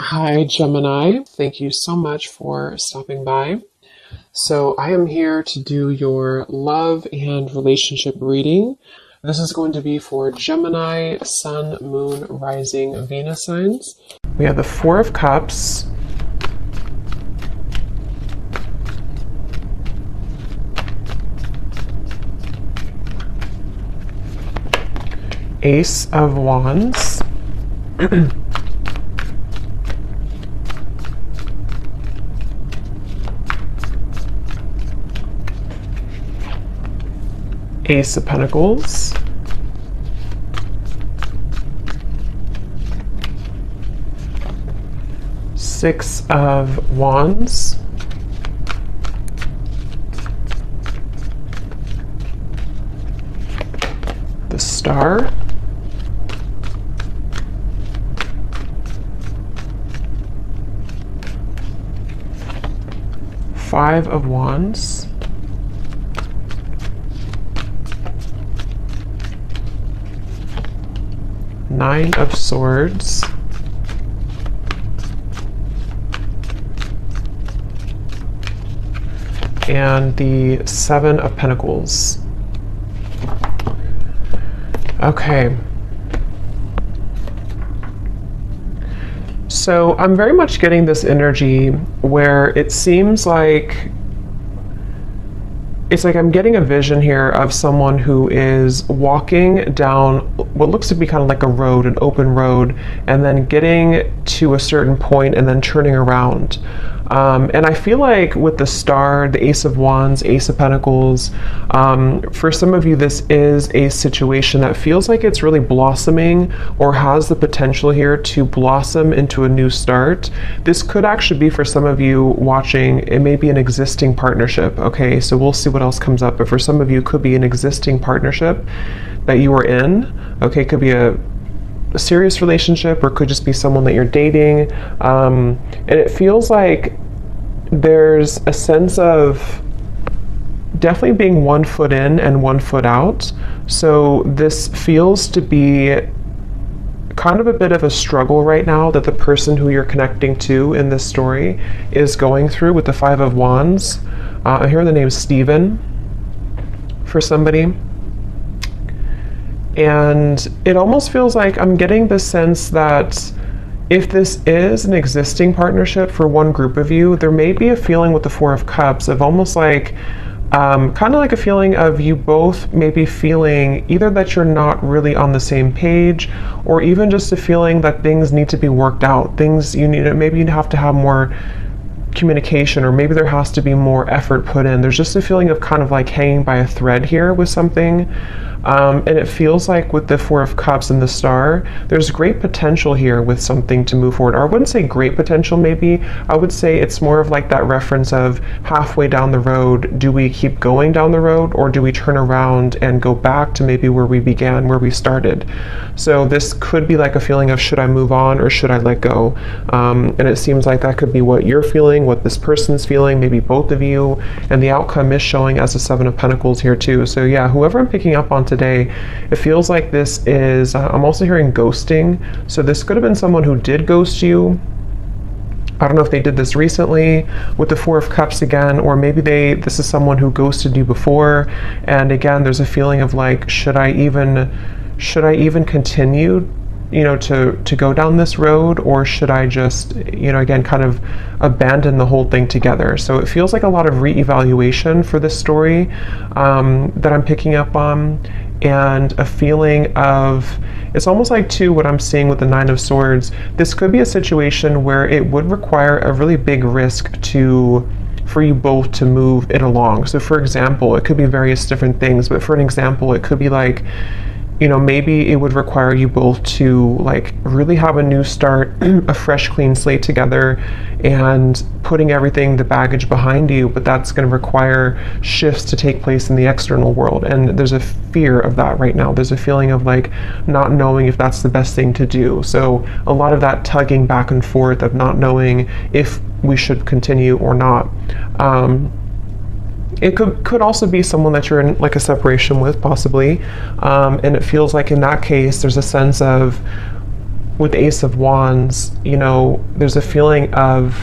Hi, Gemini. Thank you so much for stopping by. So, I am here to do your love and relationship reading. This is going to be for Gemini, Sun, Moon, Rising, Venus signs. We have the Four of Cups, Ace of Wands, Ace of Pentacles, Six of Wands, the Star, Five of Wands, Nine of Swords, and the Seven of Pentacles. Okay. So I'm very much getting this energy where it seems like I'm getting a vision here of someone who is walking down what looks to be kind of like a road, an open road, and then getting to a certain point and then turning around. And I feel like with the Star, the Ace of Wands, Ace of Pentacles, for some of you, this is a situation that feels like it's really blossoming or has the potential here to blossom into a new start. This could actually be, for some of you watching, it may be an existing partnership. Okay, so we'll see what else comes up. But for some of you, it could be an existing partnership that you are in. Okay, it could be a serious relationship, or could just be someone that you're dating, and it feels like there's a sense of definitely being 1 foot in and 1 foot out. So this feels to be kind of a bit of a struggle right now that the person who you're connecting to in this story is going through with the Five of Wands. I hear the name Stephen for somebody. And it almost feels like I'm getting the sense that if this is an existing partnership for one group of you, there may be a feeling with the Four of Cups of almost like, kind of like a feeling of you both maybe feeling either that you're not really on the same page, or even just a feeling that things need to be worked out. Things you need, maybe you have to have more communication, or maybe there has to be more effort put in. There's just a feeling of kind of like hanging by a thread here with something. And it feels like with the Four of Cups and the Star, there's great potential here with something to move forward. Or I wouldn't say great potential, maybe. I would say it's more of like that reference of halfway down the road, do we keep going down the road, or do we turn around and go back to maybe where we began, where we started? So this could be like a feeling of, should I move on or should I let go? And it seems like that could be what you're feeling, what this person's feeling, maybe both of you. And the outcome is showing as a Seven of Pentacles here too. So yeah, whoever I'm picking up on today, it feels like this is, I'm also hearing ghosting. So this could have been someone who did ghost you. I don't know if they did this recently with the Four of Cups again, or maybe this is someone who ghosted you before. And again, there's a feeling of like, should I even continue, to go down this road, or should I just, again, kind of abandon the whole thing together? So it feels like a lot of reevaluation for this story that I'm picking up on, and a feeling of, it's almost like too what I'm seeing with the Nine of Swords. This could be a situation where it would require a really big risk for you both to move it along. So for example, it could be various different things, but for an example, it could be like, maybe it would require you both to like really have a new start, a fresh clean slate together, and putting everything, the baggage behind you, but that's going to require shifts to take place in the external world. And there's a fear of that right now. There's a feeling of like not knowing if that's the best thing to do. So a lot of that tugging back and forth of not knowing if we should continue or not. It could also be someone that you're in like a separation with, possibly, and it feels like in that case there's a sense of with the Ace of Wands, you know, there's a feeling of,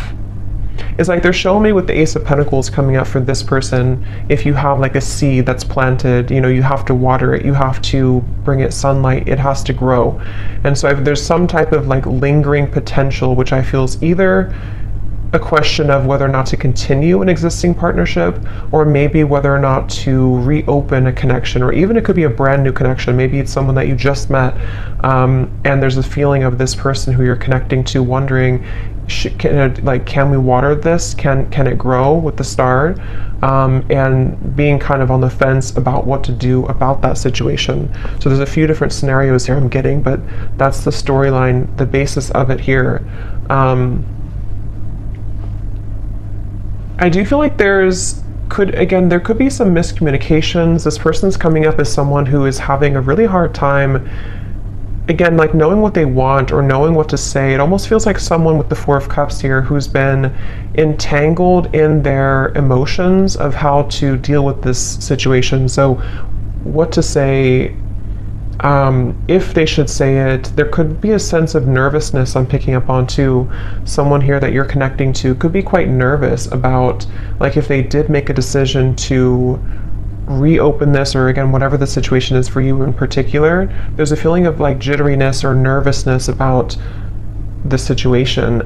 it's like they're showing me with the Ace of Pentacles coming up for this person, if you have like a seed that's planted, you know, you have to water it, you have to bring it sunlight, it has to grow. And so there's some type of like lingering potential, which I feel is either a question of whether or not to continue an existing partnership, or maybe whether or not to reopen a connection, or even it could be a brand new connection. Maybe it's someone that you just met, and there's a feeling of this person who you're connecting to wondering, can we water this? Can it grow with the star? And being kind of on the fence about what to do about that situation. So there's a few different scenarios here I'm getting, but that's the storyline, the basis of it here. I do feel like there could be some miscommunications. This person's coming up as someone who is having a really hard time, again, like knowing what they want or knowing what to say. It almost feels like someone with the Four of Cups here who's been entangled in their emotions of how to deal with this situation. So what to say, if they should say it. There could be a sense of nervousness I'm picking up on too. Someone here that you're connecting to could be quite nervous about, like, if they did make a decision to reopen this, or again, whatever the situation is for you in particular, there's a feeling of like jitteriness or nervousness about the situation.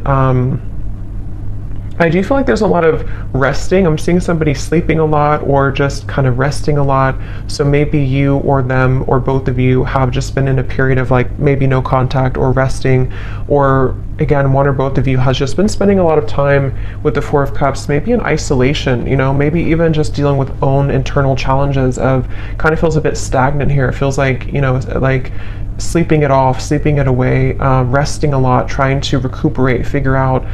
I do feel like there's a lot of resting. I'm seeing somebody sleeping a lot or just kind of resting a lot. So maybe you or them or both of you have just been in a period of like maybe no contact or resting, or again, one or both of you has just been spending a lot of time with the Four of Cups, maybe in isolation, you know, maybe even just dealing with own internal challenges of kind of feels a bit stagnant here. It feels like, you know, like sleeping it off, sleeping it away, resting a lot, trying to recuperate, figure out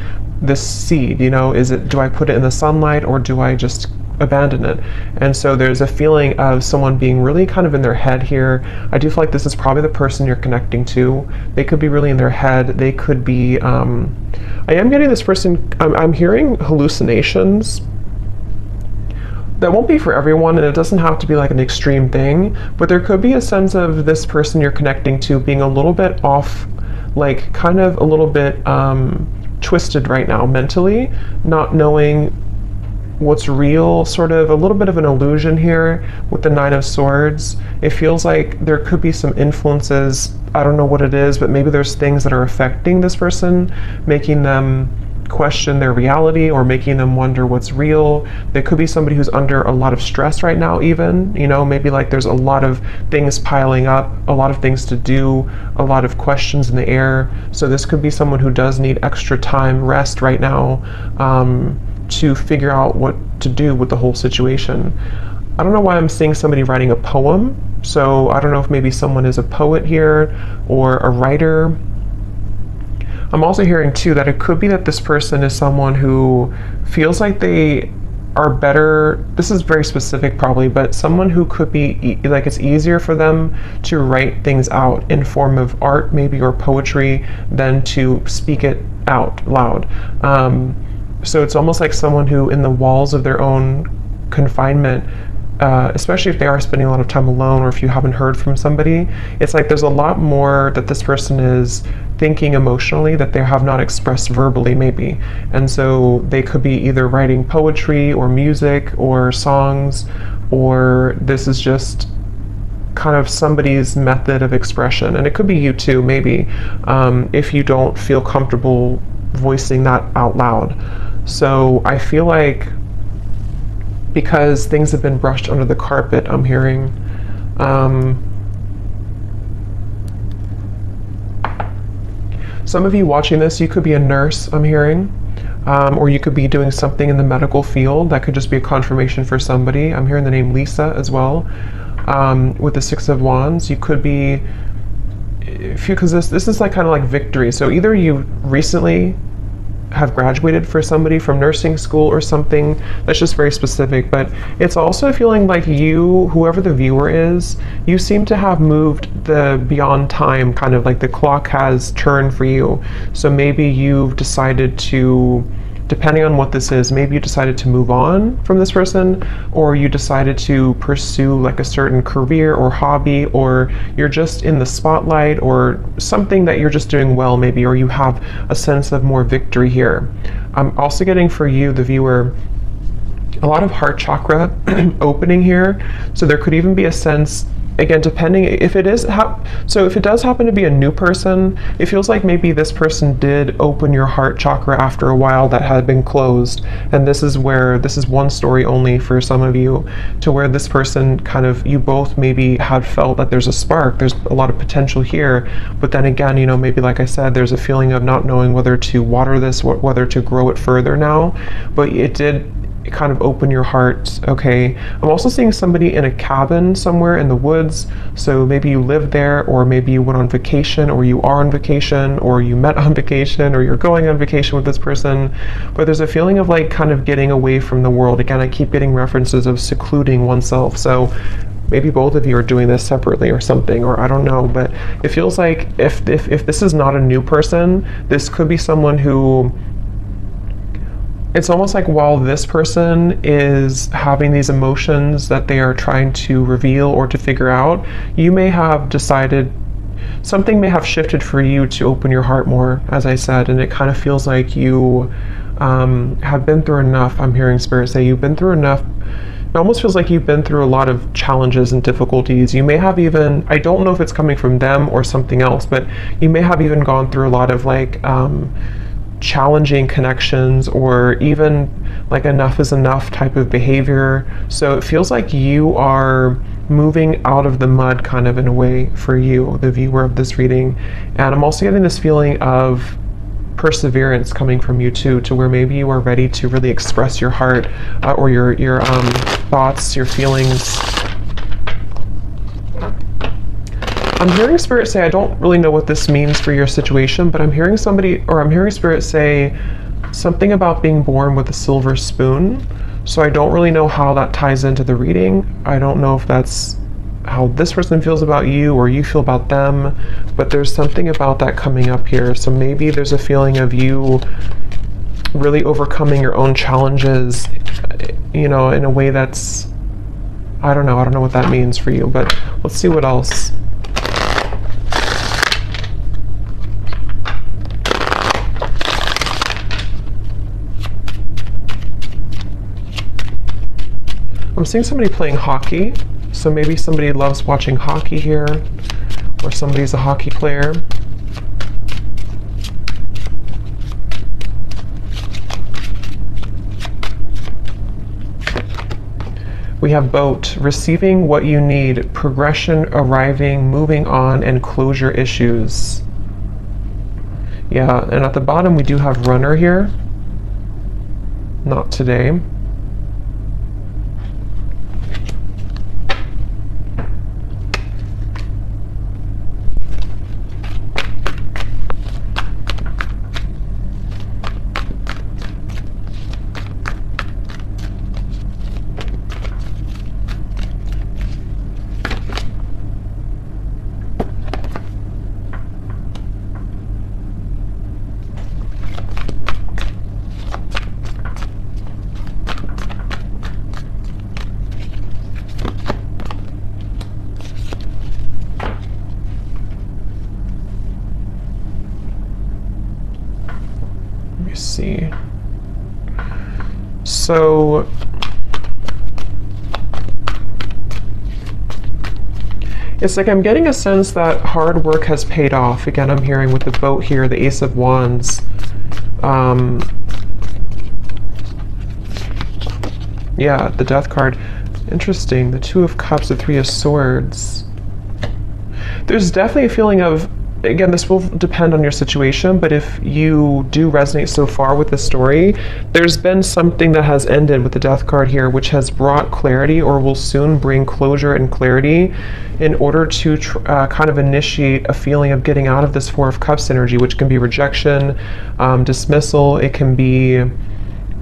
this seed, you know, do I put it in the sunlight or do I just abandon it? And so there's a feeling of someone being really kind of in their head here. I do feel like this is probably the person you're connecting to. They could be really in their head. They could be, I am getting this person, I'm hearing hallucinations. That won't be for everyone, and it doesn't have to be like an extreme thing, but there could be a sense of this person you're connecting to being a little bit off, like kind of a little bit twisted right now mentally, not knowing what's real, sort of a little bit of an illusion here with the Nine of Swords. It feels like there could be some influences, I don't know what it is, but maybe there's things that are affecting this person, making them question their reality or making them wonder what's real. There could be somebody who's under a lot of stress right now even, you know, maybe like there's a lot of things piling up, a lot of things to do, a lot of questions in the air. So this could be someone who does need extra time, rest right now, to figure out what to do with the whole situation. I don't know why I'm seeing somebody writing a poem. So I don't know if maybe someone is a poet here or a writer. I'm also hearing too that it could be that this person is someone who feels like they are better, this is very specific probably, but someone who could be like it's easier for them to write things out in form of art maybe or poetry than to speak it out loud. So it's almost like someone who in the walls of their own confinement, especially if they are spending a lot of time alone or if you haven't heard from somebody, it's like there's a lot more that this person is thinking emotionally that they have not expressed verbally maybe. And so they could be either writing poetry or music or songs, or this is just kind of somebody's method of expression. And it could be you too, maybe, if you don't feel comfortable voicing that out loud. So I feel like because things have been brushed under the carpet, I'm hearing, some of you watching this, you could be a nurse, I'm hearing, or you could be doing something in the medical field. That could just be a confirmation for somebody. I'm hearing the name Lisa as well, with the Six of Wands. You could be, because this is like kind of like victory. So either you recently have graduated for somebody from nursing school or something that's just very specific, but it's also feeling like you, whoever the viewer is, you seem to have moved the beyond time, kind of like the clock has turned for you. So maybe you've decided to depending on what this is, maybe you decided to move on from this person, or you decided to pursue like a certain career or hobby, or you're just in the spotlight, or something that you're just doing well maybe, or you have a sense of more victory here. I'm also getting for you, the viewer, a lot of heart chakra opening here. So there could even be a sense, again, depending if it is so if it does happen to be a new person, it feels like maybe this person did open your heart chakra after a while that had been closed, and this is one story only for some of you, to where this person kind of, you both maybe had felt that there's a spark, there's a lot of potential here, but then again, you know, maybe like I said, there's a feeling of not knowing whether to water this, whether to grow it further now, but it did kind of open your heart. Okay, I'm also seeing somebody in a cabin somewhere in the woods, so maybe you live there, or maybe you went on vacation, or you are on vacation, or you met on vacation, or you're going on vacation with this person, but there's a feeling of like kind of getting away from the world. Again, I keep getting references of secluding oneself, so maybe both of you are doing this separately or something, or I don't know, but it feels like if this is not a new person, this could be someone who, it's almost like while this person is having these emotions that they are trying to reveal or to figure out, you may have decided, something may have shifted for you to open your heart more, as I said, and it kind of feels like you have been through enough. I'm hearing Spirit say you've been through enough. It almost feels like you've been through a lot of challenges and difficulties. You may have even, I don't know if it's coming from them or something else, but you may have even gone through a lot of like challenging connections, or even like enough is enough type of behavior. So it feels like you are moving out of the mud kind of in a way for you, the viewer of this reading. And I'm also getting this feeling of perseverance coming from you too, to where maybe you are ready to really express your heart, or your thoughts, your feelings. I'm hearing Spirit say, I don't really know what this means for your situation, but I'm hearing Spirit say something about being born with a silver spoon. So I don't really know how that ties into the reading. I don't know if that's how this person feels about you or you feel about them, but there's something about that coming up here. So maybe there's a feeling of you really overcoming your own challenges, you know, in a way that's, I don't know what that means for you, but let's see what else. I'm seeing somebody playing hockey, so maybe somebody loves watching hockey here, or somebody's a hockey player. We have boat, receiving what you need, progression, arriving, moving on, and closure issues. Yeah, and at the bottom we do have runner here. Not today. See. So it's like I'm getting a sense that hard work has paid off. Again, I'm hearing with the boat here, the Ace of Wands. Yeah, the Death card. Interesting. The Two of Cups, the Three of Swords. There's definitely a feeling of, again, this will depend on your situation, but if you do resonate so far with this story, there's been something that has ended with the Death card here, which has brought clarity, or will soon bring closure and clarity, in order to kind of initiate a feeling of getting out of this Four of Cups energy, which can be rejection, dismissal. It can be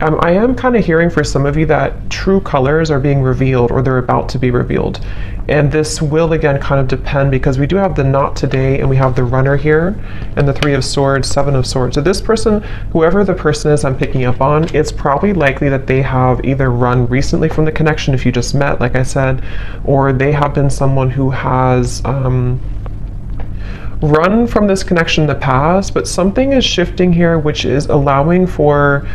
I am kind of hearing for some of you that true colors are being revealed or they're about to be revealed. And this will again kind of depend because we do have the not today and we have the runner here and the 3 of swords, 7 of swords. So this person, whoever the person is I'm picking up on, it's probably likely that they have either run recently from the connection if you just met, like I said, or they have been someone who has run from this connection in the past, but something is shifting here which is allowing for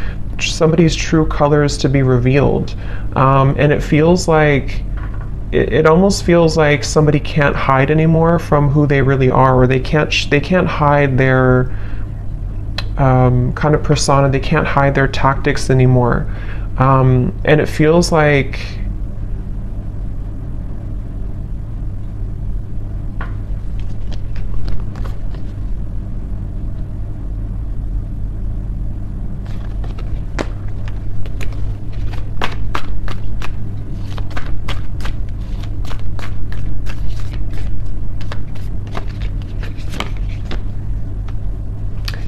somebody's true colors to be revealed. And it feels like it almost feels like somebody can't hide anymore from who they really are, or they can't hide their kind of persona. They can't hide their tactics anymore. And it feels like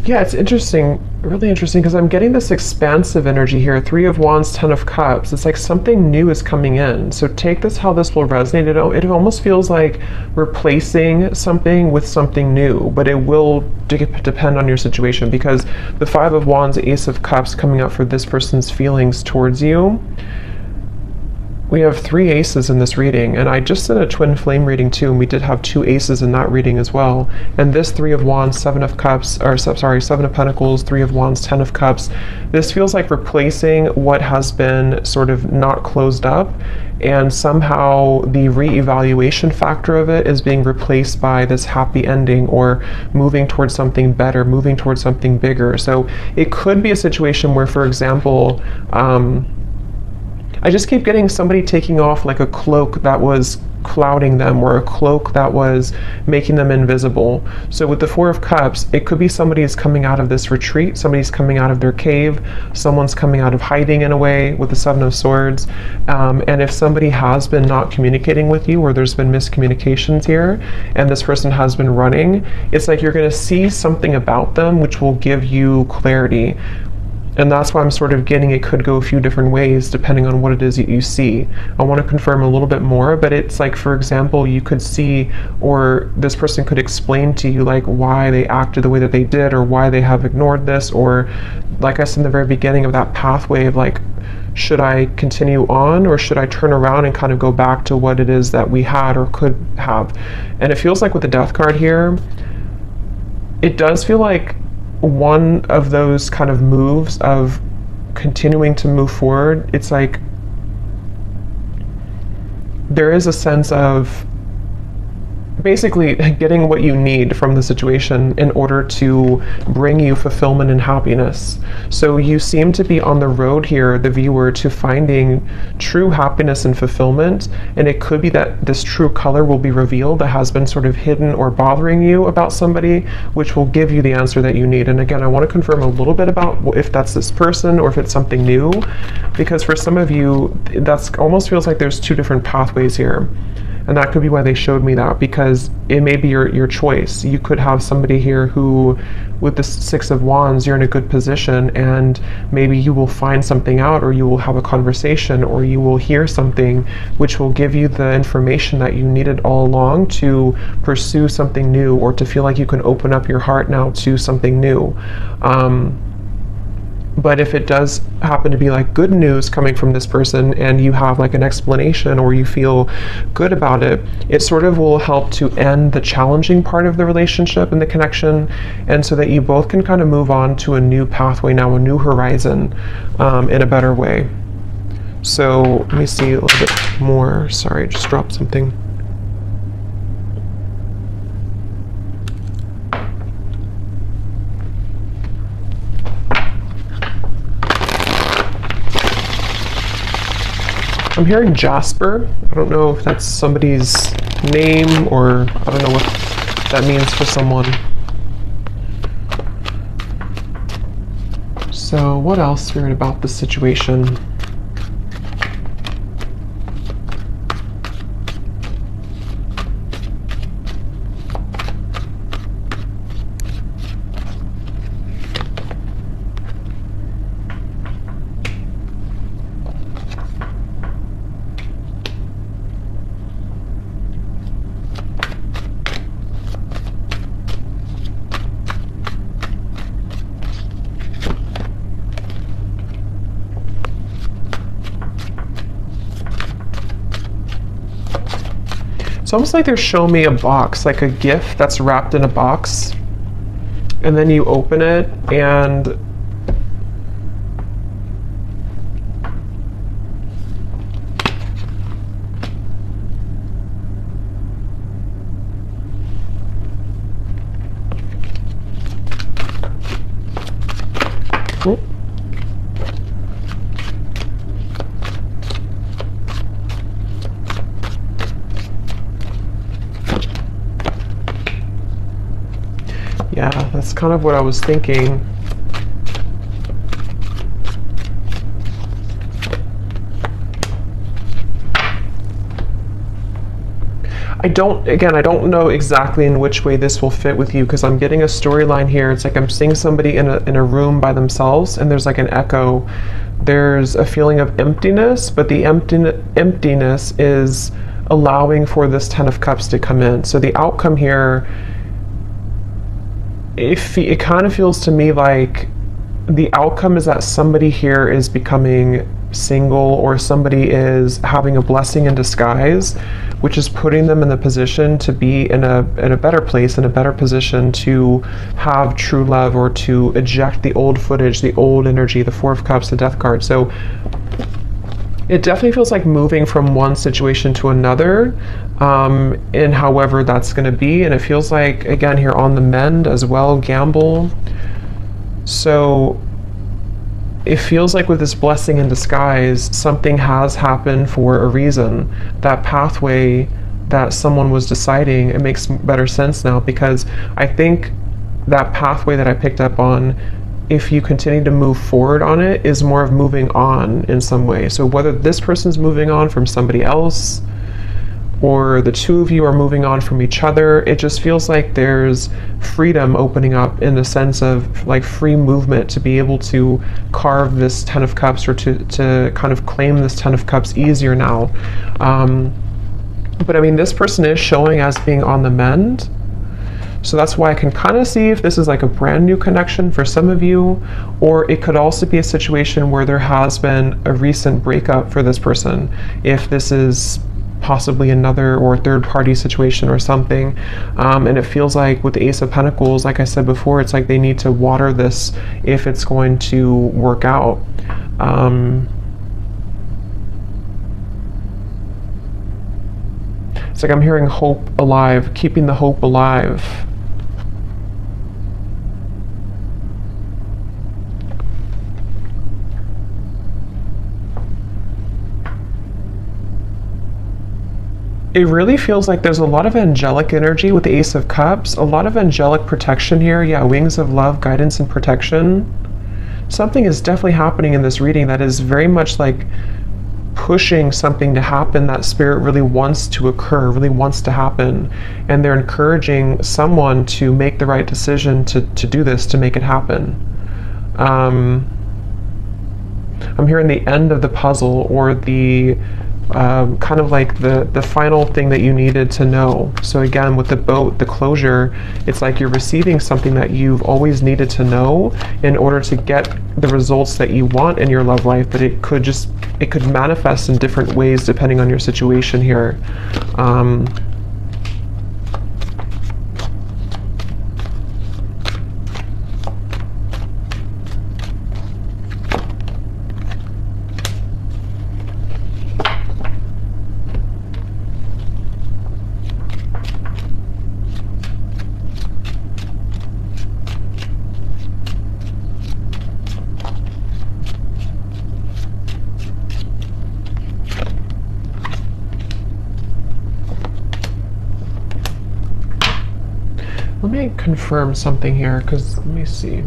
yeah, it's interesting, really interesting, because I'm getting this expansive energy here. 3 of Wands, 10 of Cups. It's like something new is coming in. So take this how this will resonate. It almost feels like replacing something with something new, but it will depend on your situation, because the 5 of Wands, Ace of Cups coming up for this person's feelings towards you. We have 3 aces in this reading, and I just did a twin flame reading too, and we did have 2 aces in that reading as well. And this 3 of Wands, 7 of Cups, or sorry, 7 of Pentacles, 3 of Wands, 10 of Cups. This feels like replacing what has been sort of not closed up, and somehow the re-evaluation factor of it is being replaced by this happy ending, or moving towards something better, moving towards something bigger. So it could be a situation where, for example, I just keep getting somebody taking off like a cloak that was clouding them, or a cloak that was making them invisible. So with the 4 of Cups, it could be somebody's coming out of this retreat, somebody's coming out of their cave, someone's coming out of hiding in a way with the 7 of Swords. And if somebody has been not communicating with you, or there's been miscommunications here, and this person has been running, it's like you're going to see something about them which will give you clarity. And that's why I'm sort of getting it could go a few different ways depending on what it is that you see. I want to confirm a little bit more, but it's like, for example, you could see, or this person could explain to you like why they acted the way that they did, or why they have ignored this, or like I said in the very beginning of that pathway of like, should I continue on, or should I turn around and kind of go back to what it is that we had or could have? And it feels like with the Death card here, it does feel like one of those kind of moves of continuing to move forward. It's like there is a sense of basically getting what you need from the situation in order to bring you fulfillment and happiness. So you seem to be on the road here, the viewer, to finding true happiness and fulfillment, and it could be that this true color will be revealed that has been sort of hidden or bothering you about somebody, which will give you the answer that you need. And again, I want to confirm a little bit about if that's this person or if it's something new, because for some of you, that's almost feels like there's 2 different pathways here. And that could be why they showed me that, because it may be your choice. You could have somebody here who, with the 6 of Wands, you're in a good position, and maybe you will find something out, or you will have a conversation, or you will hear something which will give you the information that you needed all along to pursue something new, or to feel like you can open up your heart now to something new. But if it does happen to be like good news coming from this person, and you have like an explanation, or you feel good about it, it sort of will help to end the challenging part of the relationship and the connection, and so that you both can kind of move on to a new pathway now, a new horizon, in a better way. So let me see a little bit more. Sorry, I just dropped something. I'm hearing Jasper. I don't know if that's somebody's name, or I don't know what that means for someone. So what else, Spirit, about the situation? It's almost like they're showing me a box, like a gift that's wrapped in a box, and then you open it and yeah, that's kind of what I was thinking. I don't know exactly in which way this will fit with you, because I'm getting a storyline here. It's like I'm seeing somebody in a room by themselves, and there's like an echo. There's a feeling of emptiness, but the emptiness is allowing for this Ten of Cups to come in. So the outcome here, it kind of feels to me like the outcome is that somebody here is becoming single, or somebody is having a blessing in disguise, which is putting them in the position to be in a better place, in a better position to have true love, or to eject the old footage, the old energy, the Four of Cups, the Death card. So it definitely feels like moving from one situation to another, in however that's going to be. And it feels like, again, here on the mend as well, gamble. So it feels like with this blessing in disguise, something has happened for a reason. That pathway that someone was deciding, it makes better sense now, because I think that pathway that I picked up on, if you continue to move forward on it, is more of moving on in some way. So whether this person's moving on from somebody else, or the two of you are moving on from each other, it just feels like there's freedom opening up, in the sense of like free movement to be able to carve this Ten of Cups, or to kind of claim this Ten of Cups easier now. But I mean, this person is showing as being on the mend. So that's why I can kind of see if this is like a brand new connection for some of you, or it could also be a situation where there has been a recent breakup for this person. If this is possibly another or third party situation or something. And it feels like with the Ace of Pentacles, like I said before, it's like they need to water this if it's going to work out. It's like I'm hearing hope alive, keeping the hope alive. It really feels like there's a lot of angelic energy with the Ace of Cups, a lot of angelic protection here. Yeah, wings of love, guidance and protection. Something is definitely happening in this reading that is very much like pushing something to happen that Spirit really wants to occur, really wants to happen. And they're encouraging someone to make the right decision to do this, to make it happen. I'm hearing the end of the puzzle, or the kind of like the final thing that you needed to know. So again, with the boat, the closure, it's like you're receiving something that you've always needed to know in order to get the results that you want in your love life, but it could manifest in different ways depending on your situation here. Let me confirm something here, because let me see.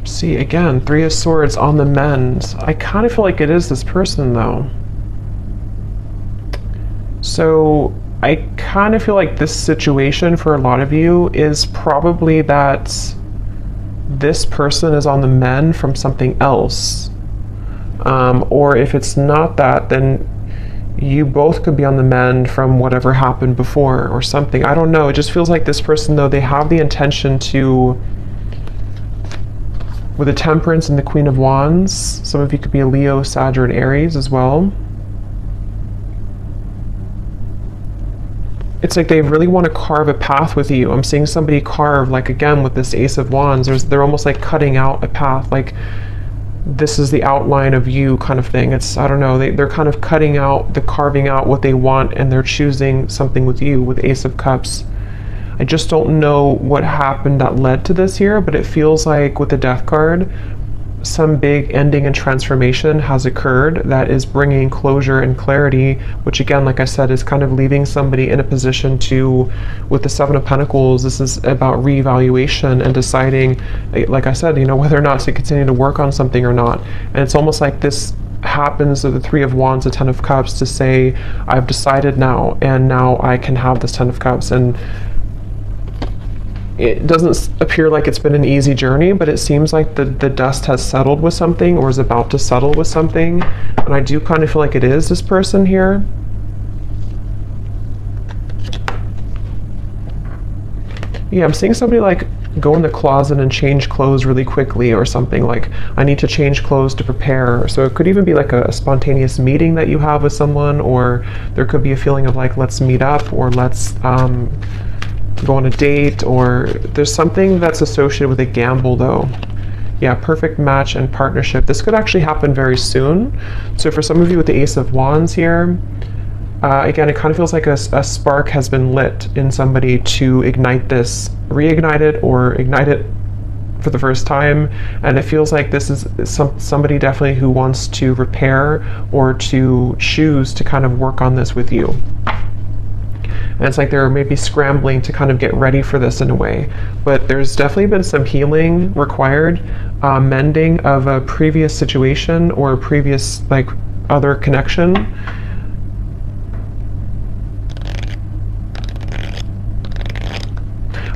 See, again, Three of Swords on the mend. I kind of feel like it is this person, though. So I kind of feel like this situation for a lot of you is probably that this person is on the mend from something else. Or if it's not that, then you both could be on the mend from whatever happened before or something. I don't know. It just feels like this person, though, they have the intention to, with the Temperance and the Queen of Wands, some of you could be a Leo, Sag, or an Aries as well. It's like they really want to carve a path with you. I'm seeing somebody carve, like again with this Ace of Wands, they're almost like cutting out a path, like this is the outline of you kind of thing. It's, I don't know, they're kind of carving out what they want, and they're choosing something with you with Ace of Cups. I just don't know what happened that led to this here, but it feels like with the Death card, some big ending and transformation has occurred that is bringing closure and clarity, which again, like I said, is kind of leaving somebody in a position to, with the Seven of Pentacles, this is about reevaluation and deciding, like I said, whether or not to continue to work on something or not. And it's almost like this happens of the Three of Wands, the Ten of Cups, to say, I've decided now, and now I can have this Ten of Cups. And it doesn't appear like it's been an easy journey, but it seems like the dust has settled with something, or is about to settle with something. And I do kind of feel like it is this person here. Yeah, I'm seeing somebody like go in the closet and change clothes really quickly or something, like I need to change clothes to prepare. So it could even be like a spontaneous meeting that you have with someone, or there could be a feeling of like, let's meet up, or let's go on a date, or there's something that's associated with a gamble though. Yeah, perfect match and partnership. This could actually happen very soon. So for some of you with the Ace of Wands here, again, it kind of feels like a spark has been lit in somebody to ignite this, reignite it, or ignite it for the first time. And it feels like this is somebody definitely who wants to repair or to choose to kind of work on this with you. And it's like they're maybe scrambling to kind of get ready for this in a way. But there's definitely been some healing required, mending of a previous situation or a previous like other connection.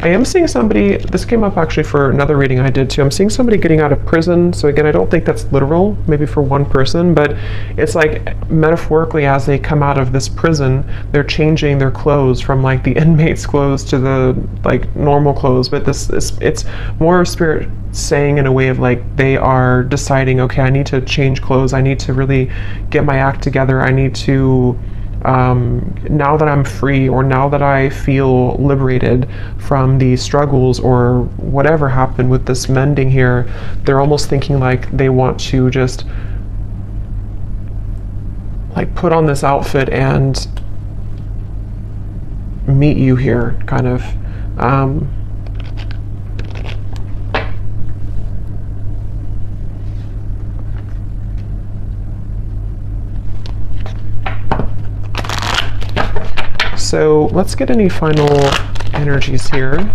I am seeing somebody, this came up actually for another reading I did too, I'm seeing somebody getting out of prison. So again, I don't think that's literal, maybe for one person, but it's like metaphorically as they come out of this prison, they're changing their clothes from like the inmate's clothes to the like normal clothes. But it's more spirit saying in a way of like they are deciding, okay, I need to change clothes, I need to really get my act together, I need to now that I'm free, or now that I feel liberated from the struggles or whatever happened with this mending here, they're almost thinking like they want to just like put on this outfit and meet you here, kind of. So let's get any final energies here.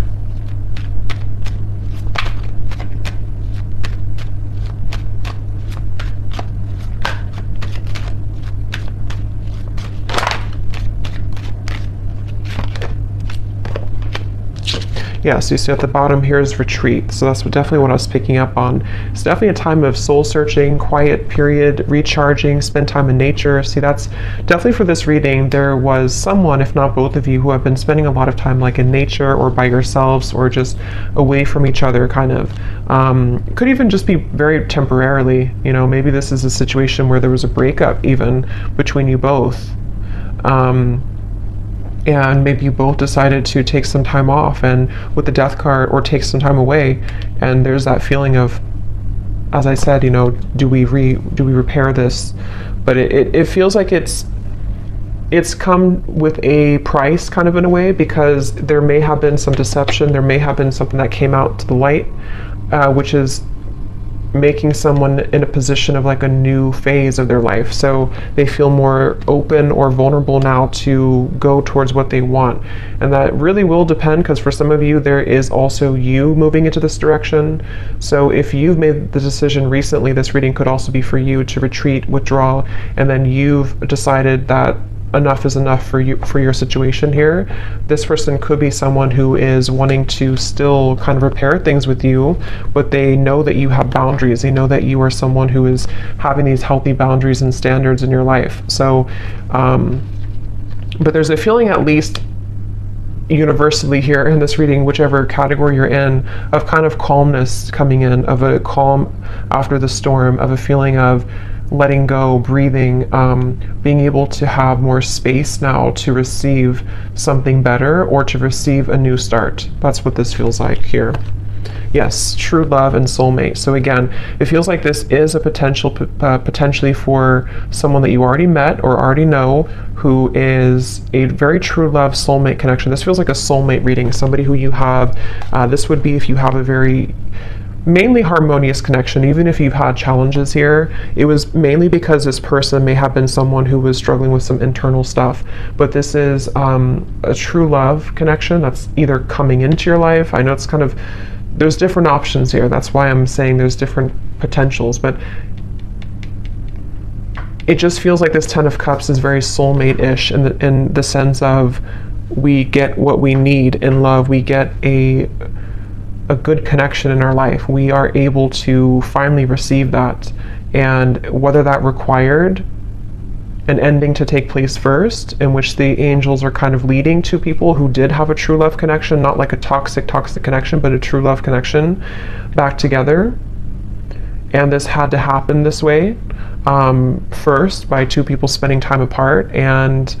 Yeah, so you see at the bottom here is retreat. So that's definitely what I was picking up on. It's definitely a time of soul searching, quiet period, recharging, spend time in nature. See, that's definitely for this reading. There was someone, if not both of you, who have been spending a lot of time like in nature or by yourselves or just away from each other, kind of. Could even just be very temporarily, maybe this is a situation where there was a breakup even between you both. And maybe you both decided to take some time off, and with the Death card, or take some time away, and there's that feeling of, as I said, do we repair this? But it feels like it's come with a price, kind of in a way, because there may have been some deception, there may have been something that came out to the light, which is making someone in a position of like a new phase of their life. So they feel more open or vulnerable now to go towards what they want. And that really will depend, because for some of you, there is also you moving into this direction. So if you've made the decision recently, this reading could also be for you to retreat, withdraw, and then you've decided that enough is enough for you, for your situation here. This person could be someone who is wanting to still kind of repair things with you, but they know that you have boundaries. They know that you are someone who is having these healthy boundaries and standards in your life. So, but there's a feeling, at least universally here in this reading, whichever category you're in, of kind of calmness coming in, of a calm after the storm, of a feeling of letting go, breathing, being able to have more space now to receive something better or to receive a new start. That's what this feels like here. Yes, true love and soulmate. So again, it feels like this is a potentially for someone that you already met or already know, who is a very true love soulmate connection. This feels like a soulmate reading, somebody who you have, this would be if you have a very mainly harmonious connection. Even if you've had challenges here, it was mainly because this person may have been someone who was struggling with some internal stuff, but this is a true love connection that's either coming into your life. I know it's kind of, there's different options here, that's why I'm saying there's different potentials, but it just feels like this Ten of Cups is very soulmate-ish in the sense of we get what we need in love, we get a good connection in our life. We are able to finally receive that. And whether that required an ending to take place first, in which the angels are kind of leading to people who did have a true love connection, not like a toxic connection, but a true love connection back together. And this had to happen this way, first by two people spending time apart, and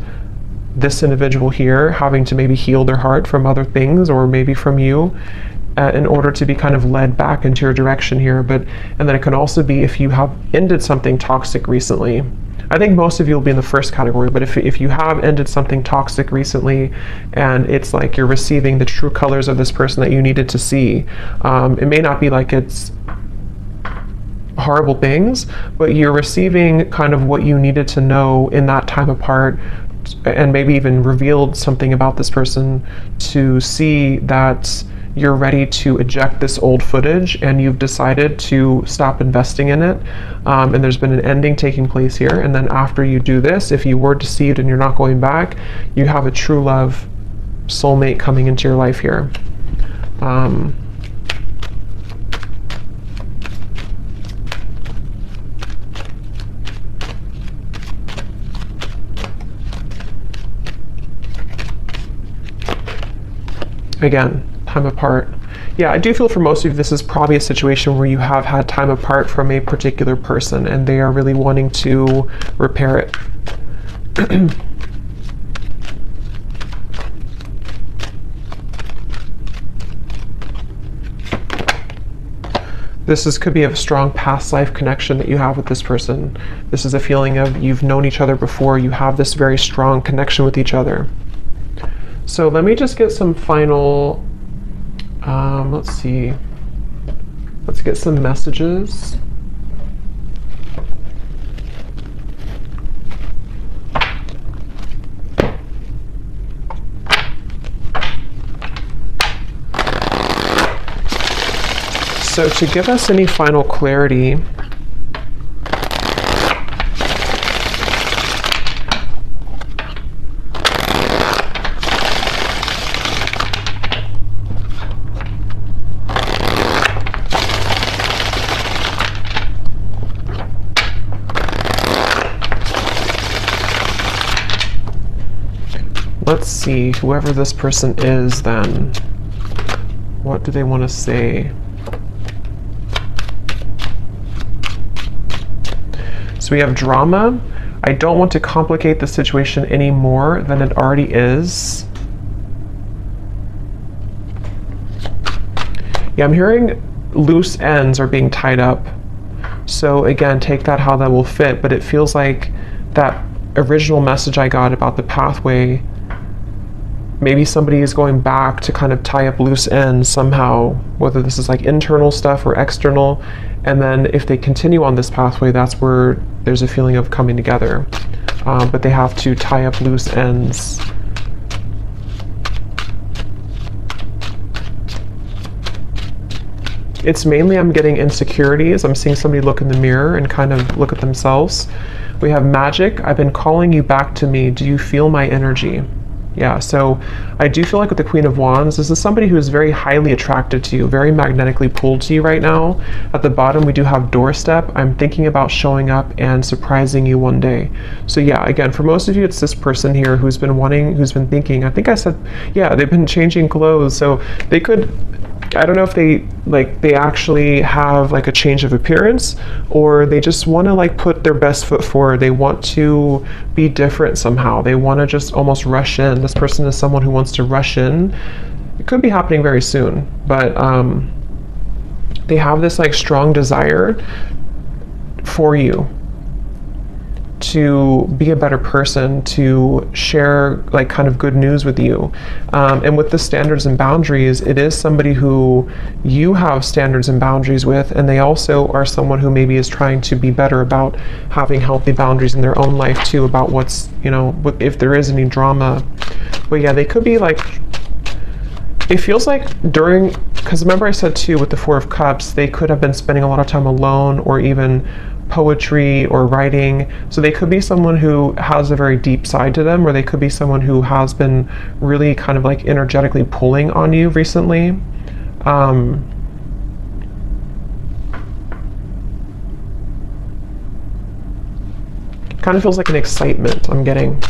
this individual here having to maybe heal their heart from other things, or maybe from you, in order to be kind of led back into your direction here. But and then it can also be if you have ended something toxic recently. I think most of you will be in the first category, but if you have ended something toxic recently, and it's like you're receiving the true colors of this person that you needed to see, it may not be like it's horrible things, but you're receiving kind of what you needed to know in that time apart, and maybe even revealed something about this person to see that you're ready to eject this old footage and you've decided to stop investing in it, and there's been an ending taking place here. And then after you do this, if you were deceived and you're not going back, you have a true love soulmate coming into your life here. Again, time apart. Yeah, I do feel for most of you this is probably a situation where you have had time apart from a particular person and they are really wanting to repair it. Could be a strong past life connection that you have with this person. This is a feeling of you've known each other before, you have this very strong connection with each other. So let me just get some final, let's see, let's get some messages. So to give us any final clarity, let's see, whoever this person is then, what do they want to say? So we have drama. I don't want to complicate the situation any more than it already is. Yeah, I'm hearing loose ends are being tied up. So again, take that how that will fit, but it feels like that original message I got about the pathway, maybe somebody is going back to kind of tie up loose ends somehow, whether this is like internal stuff or external, and then if they continue on this pathway, that's where there's a feeling of coming together, but they have to tie up loose ends. It's mainly I'm getting insecurities. I'm seeing somebody look in the mirror and kind of look at themselves. We have magic. I've been calling you back to me. Do you feel my energy? Yeah, so I do feel like with the Queen of Wands, this is somebody who is very highly attracted to you, very magnetically pulled to you right now. At the bottom, we do have doorstep. I'm thinking about showing up and surprising you one day. So yeah, again, for most of you, it's this person here who's been thinking, I think I said, yeah, they've been changing clothes. So they could, I don't know if they actually have like a change of appearance, or they just want to like put their best foot forward. They want to be different somehow. They want to just almost rush in. This person is someone who wants to rush in. It could be happening very soon, but they have this like strong desire for you to be a better person, to share like kind of good news with you. And with the standards and boundaries, it is somebody who you have standards and boundaries with, and they also are someone who maybe is trying to be better about having healthy boundaries in their own life too, about what's, you know, if there is any drama. But yeah, they could be like, it feels like during, because remember I said too with the Four of Cups, they could have been spending a lot of time alone, or even poetry or writing. So they could be someone who has a very deep side to them, or they could be someone who has been really kind of like energetically pulling on you recently. Kind of feels like an excitement I'm getting.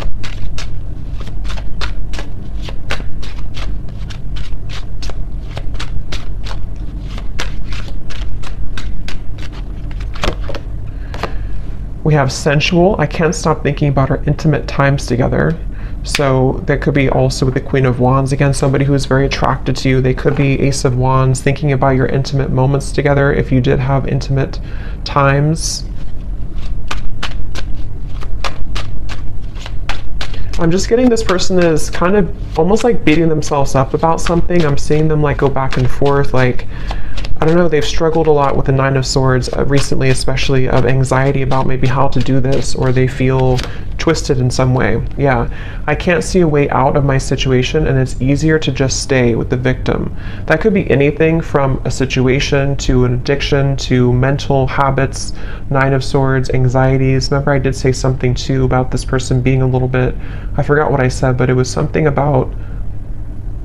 We have sensual. I can't stop thinking about our intimate times together. So that could be also with the Queen of Wands. Again, somebody who is very attracted to you. They could be Ace of Wands, thinking about your intimate moments together if you did have intimate times. I'm just getting this person is kind of almost like beating themselves up about something. I'm seeing them like go back and forth, like, I don't know, they've struggled a lot with the Nine of Swords recently, especially of anxiety about maybe how to do this, or they feel twisted in some way. Yeah, I can't see a way out of my situation, and it's easier to just stay with the victim. That could be anything from a situation to an addiction to mental habits, Nine of Swords, anxieties. Remember I did say something too about this person being a little bit, I forgot what I said, but it was something about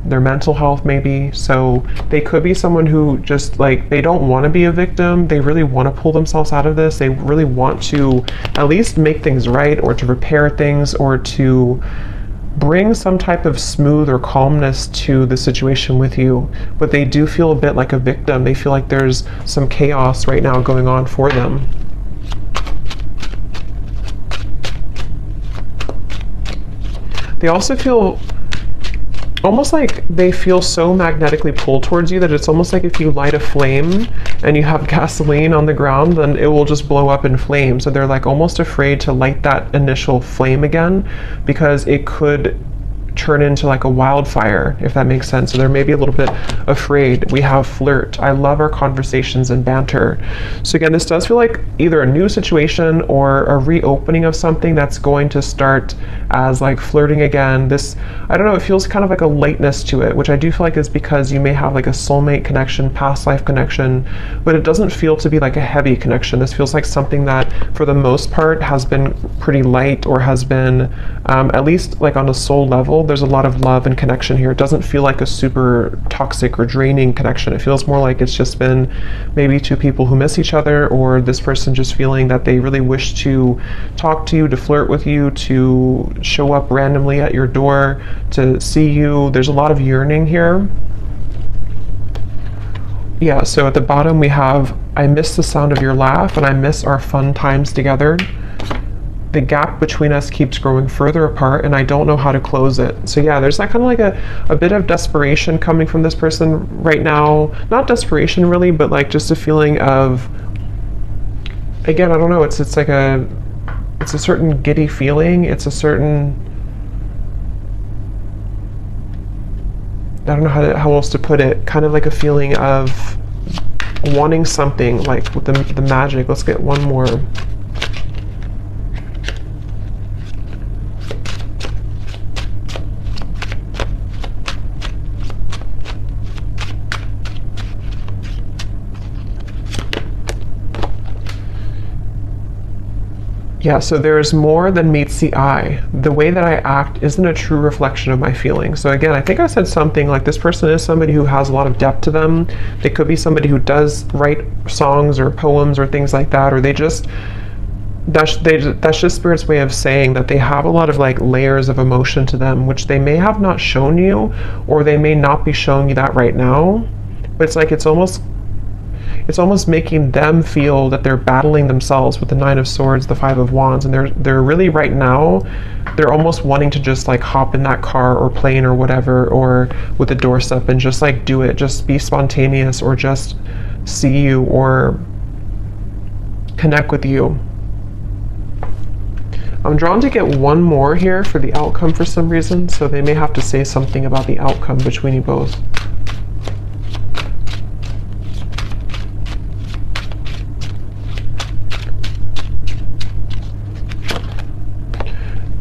their mental health maybe. So they could be someone who just like, they don't want to be a victim. They really want to pull themselves out of this. They really want to at least make things right, or to repair things, or to bring some type of smooth or calmness to the situation with you. But they do feel a bit like a victim. They feel like there's some chaos right now going on for them. They also feel almost like they feel so magnetically pulled towards you that it's almost like if you light a flame and you have gasoline on the ground, then it will just blow up in flames. So they're like almost afraid to light that initial flame again, because it could turn into like a wildfire, if that makes sense. So they're maybe a little bit afraid. We have flirt. I love our conversations and banter. So again, this does feel like either a new situation or a reopening of something that's going to start as like flirting again. This, I don't know, it feels kind of like a lightness to it, which I do feel like is because you may have like a soulmate connection, past life connection, but it doesn't feel to be like a heavy connection. This feels like something that for the most part has been pretty light, or has been at least like on a soul level. There's a lot of love and connection here. It doesn't feel like a super toxic or draining connection. It feels more like it's just been maybe two people who miss each other, or this person just feeling that they really wish to talk to you, to flirt with you, to show up randomly at your door, to see you. There's a lot of yearning here. Yeah, so at the bottom we have, I miss the sound of your laugh, and I miss our fun times together. The gap between us keeps growing further apart, and I don't know how to close it. So yeah, there's that kind of like a bit of desperation coming from this person right now. Not desperation really, but like just a feeling of, again, I don't know, it's like it's a certain giddy feeling. It's a certain, I don't know how else to put it, kind of like a feeling of wanting something, like with the magic. Let's get one more. Yeah, so there's more than meets the eye. The way that I act isn't a true reflection of my feelings. So again, I think I said something like this person is somebody who has a lot of depth to them. They could be somebody who does write songs or poems or things like that, or that's just Spirit's way of saying that they have a lot of like layers of emotion to them, which they may have not shown you, or they may not be showing you that right now. But it's like it's almost making them feel that they're battling themselves with the Nine of Swords, the Five of Wands, and they're really right now, they're almost wanting to just like hop in that car or plane or whatever, or with the doorstep and just like do it, just be spontaneous, or just see you or connect with you. I'm drawn to get one more here for the outcome for some reason, so they may have to say something about the outcome between you both.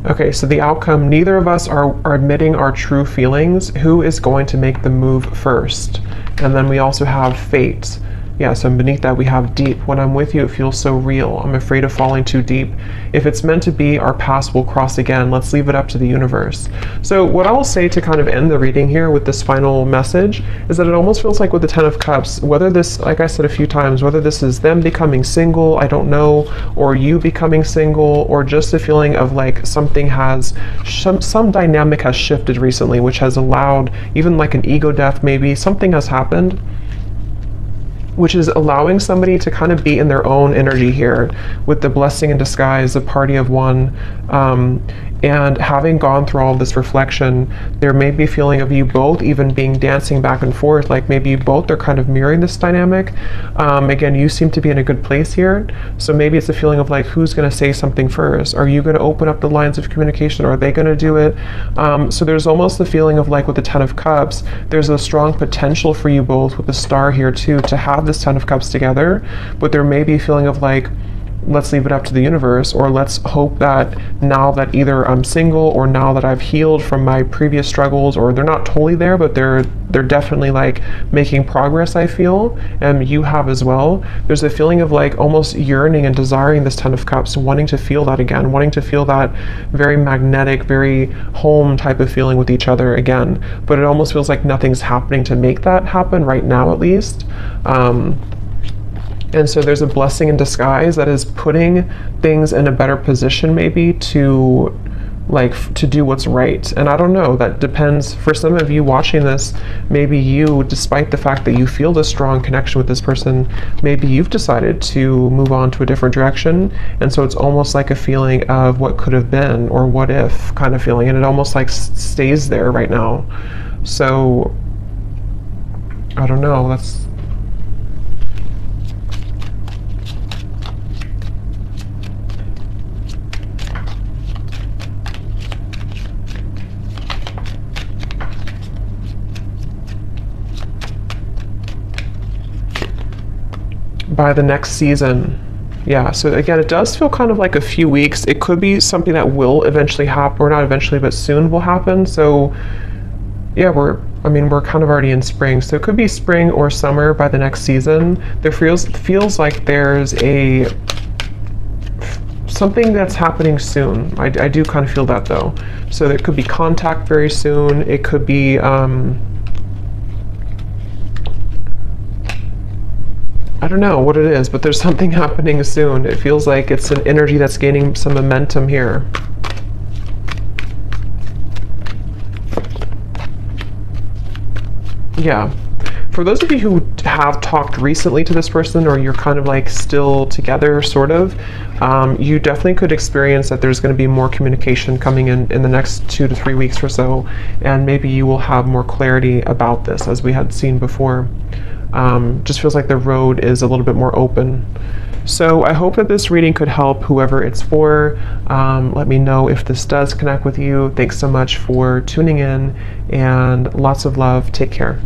Okay, so the outcome, neither of us are admitting our true feelings. Who is going to make the move first? And then we also have fate. Yeah, so beneath that we have deep. When I'm with you, it feels so real. I'm afraid of falling too deep. If it's meant to be, our paths will cross again. Let's leave it up to the universe. So what I will say to kind of end the reading here with this final message is that it almost feels like with the Ten of Cups, whether this, like I said a few times, whether this is them becoming single, I don't know, or you becoming single, or just a feeling of like something has, some dynamic has shifted recently, which has allowed even like an ego death, maybe something has happened, which is allowing somebody to kind of be in their own energy here with the blessing in disguise, the party of one, and having gone through all this reflection, there may be a feeling of you both even being dancing back and forth, like maybe you both are kind of mirroring this dynamic. Again, you seem to be in a good place here, so maybe it's a feeling of like, who's going to say something first? Are you going to open up the lines of communication, or are they going to do it? So there's almost the feeling of like with the Ten of Cups, there's a strong potential for you both with the Star here too, to have this Ten of Cups together, but there may be a feeling of like, let's leave it up to the universe, or let's hope that now that either I'm single or now that I've healed from my previous struggles, or they're not totally there, but they're definitely like making progress, I feel, and you have as well. There's a feeling of like almost yearning and desiring this Ten of Cups, wanting to feel that again, wanting to feel that very magnetic, very home type of feeling with each other again, but it almost feels like nothing's happening to make that happen right now, at least. And so there's a blessing in disguise that is putting things in a better position maybe to do what's right. And I don't know, that depends. For some of you watching this, maybe you, despite the fact that you feel this strong connection with this person, maybe you've decided to move on to a different direction. And so it's almost like a feeling of what could have been, or what if kind of feeling. And it almost like stays there right now. So I don't know, that's, by the next season. Yeah, so again, it does feel kind of like a few weeks. It could be something that will eventually happen, or not eventually, but soon will happen. So yeah, we're kind of already in spring, so it could be spring or summer by the next season. There feels like there's something that's happening soon. I do kind of feel that though. So there could be contact very soon. It could be I don't know what it is, but there's something happening soon. It feels like it's an energy that's gaining some momentum here. Yeah. For those of you who have talked recently to this person, or you're kind of like still together, sort of, you definitely could experience that there's going to be more communication coming in the next 2 to 3 weeks or so, and maybe you will have more clarity about this, as we had seen before. Just feels like the road is a little bit more open. So I hope that this reading could help whoever it's for. Let me know if this does connect with you. Thanks so much for tuning in, and lots of love. Take care.